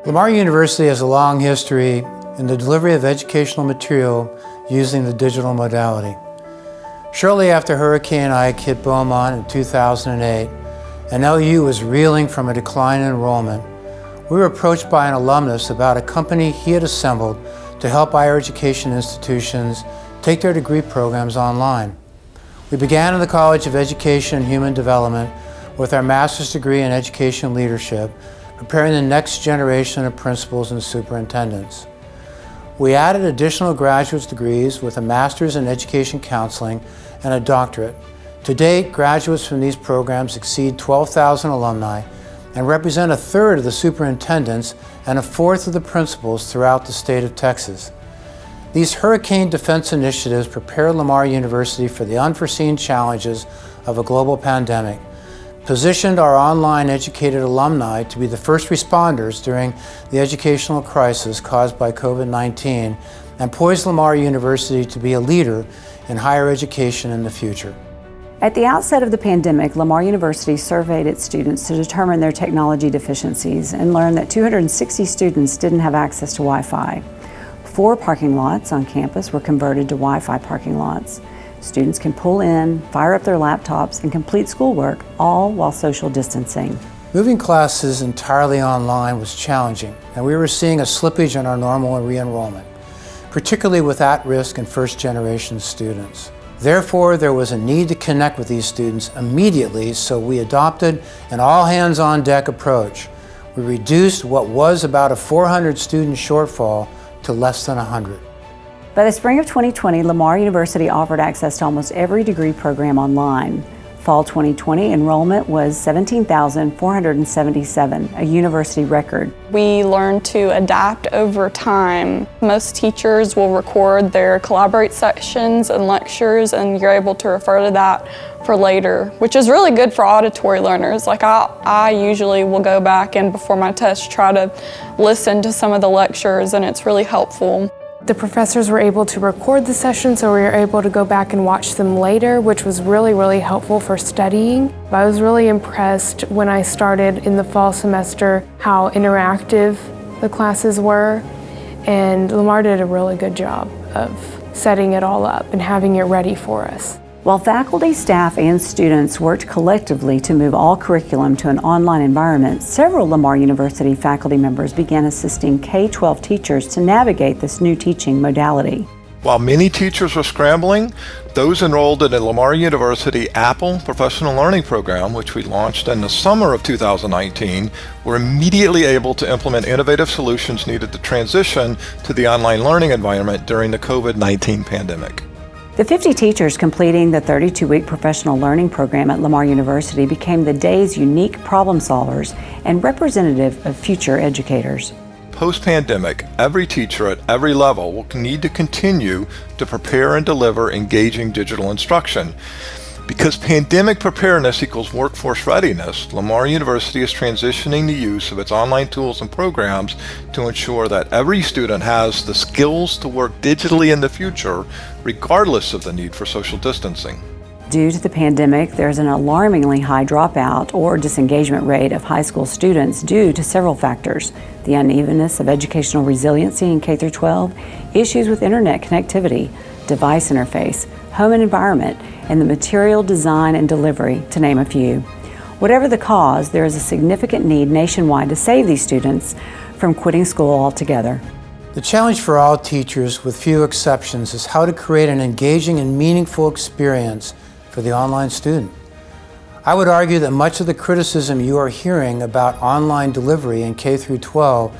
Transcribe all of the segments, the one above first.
Lamar University has a long history in the delivery of educational material using the digital modality. Shortly after Hurricane Ike hit Beaumont in 2008, and LU was reeling from a decline in enrollment, we were approached by an alumnus about a company he had assembled to help higher education institutions take their degree programs online. We began in the College of Education and Human Development with our master's degree in education leadership, preparing the next generation of principals and superintendents. We added additional graduate degrees with a master's in education counseling and a doctorate. To date, graduates from these programs exceed 12,000 alumni and represent a third of the superintendents and a fourth of the principals throughout the state of Texas. These hurricane defense initiatives prepared Lamar University for the unforeseen challenges of a global pandemic, positioned our online educated alumni to be the first responders during the educational crisis caused by COVID-19, and poised Lamar University to be a leader in higher education in the future. At the outset of the pandemic, Lamar University surveyed its students to determine their technology deficiencies and learned that 260 students didn't have access to Wi-Fi. 4 parking lots on campus were converted to Wi-Fi parking lots. Students can pull in, fire up their laptops, and complete schoolwork, all while social distancing. Moving classes entirely online was challenging, and we were seeing a slippage in our normal re-enrollment, particularly with at-risk and first-generation students. Therefore, there was a need to connect with these students immediately, so we adopted an all-hands-on-deck approach. We reduced what was about a 400-student shortfall to less than 100. By the spring of 2020, Lamar University offered access to almost every degree program online. Fall 2020 enrollment was 17,477, a university record. We learned to adapt over time. Most teachers will record their Collaborate sessions and lectures, and you're able to refer to that for later, which is really good for auditory learners. Like I usually will go back and before my test try to listen to some of the lectures, and it's really helpful. The professors were able to record the session, so we were able to go back and watch them later, which was really helpful for studying. I was really impressed when I started in the fall semester how interactive the classes were, and Lamar did a really good job of setting it all up and having it ready for us. While faculty, staff, and students worked collectively to move all curriculum to an online environment, several Lamar University faculty members began assisting K-12 teachers to navigate this new teaching modality. While many teachers were scrambling, those enrolled in the Lamar University Apple Professional Learning Program, which we launched in the summer of 2019, were immediately able to implement innovative solutions needed to transition to the online learning environment during the COVID-19 pandemic. The 50 teachers completing the 32-week professional learning program at Lamar University became the day's unique problem solvers and representative of future educators. Post-pandemic, every teacher at every level will need to continue to prepare and deliver engaging digital instruction. Because pandemic preparedness equals workforce readiness, Lamar University is transitioning the use of its online tools and programs to ensure that every student has the skills to work digitally in the future, regardless of the need for social distancing. Due to the pandemic, there's an alarmingly high dropout or disengagement rate of high school students due to several factors: the unevenness of educational resiliency in K-12, issues with internet connectivity, device interface, home and environment, and the material design and delivery, to name a few. Whatever the cause, there is a significant need nationwide to save these students from quitting school altogether. The challenge for all teachers, with few exceptions, is how to create an engaging and meaningful experience for the online student. I would argue that much of the criticism you are hearing about online delivery in K-12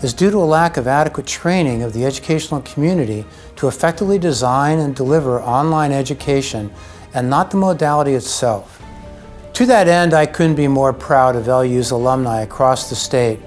is due to a lack of adequate training of the educational community to effectively design and deliver online education, and not the modality itself. To that end, I couldn't be more proud of LU's alumni across the state,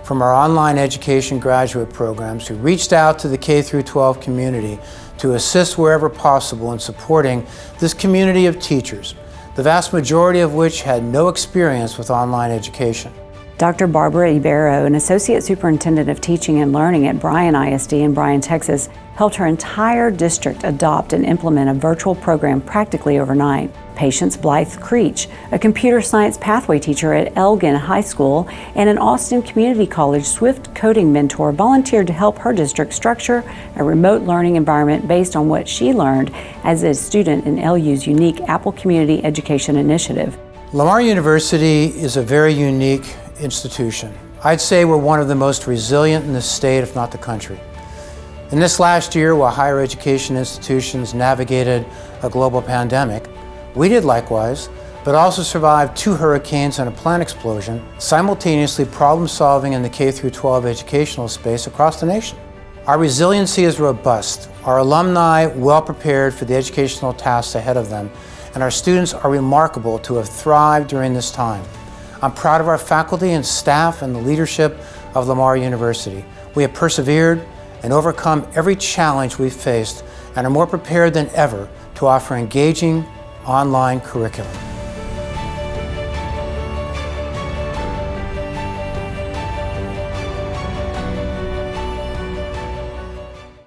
from our online education graduate programs, who reached out to the K-12 community to assist wherever possible in supporting this community of teachers, the vast majority of which had no experience with online education. Dr. Barbara Ibero, an Associate Superintendent of Teaching and Learning at Bryan ISD in Bryan, Texas, helped her entire district adopt and implement a virtual program practically overnight. Patience Blythe Creech, a computer science pathway teacher at Elgin High School and an Austin Community College Swift coding mentor, volunteered to help her district structure a remote learning environment based on what she learned as a student in LU's unique Apple Community Education Initiative. Lamar University is a very unique institution. I'd say we're one of the most resilient in the state, if not the country. In this last year, while higher education institutions navigated a global pandemic, we did likewise, but also survived 2 hurricanes and a plant explosion, simultaneously problem solving in the K-12 educational space across the nation. Our resiliency is robust, our alumni well prepared for the educational tasks ahead of them, and our students are remarkable to have thrived during this time. I'm proud of our faculty and staff and the leadership of Lamar University. We have persevered and overcome every challenge we've faced and are more prepared than ever to offer engaging online curriculum.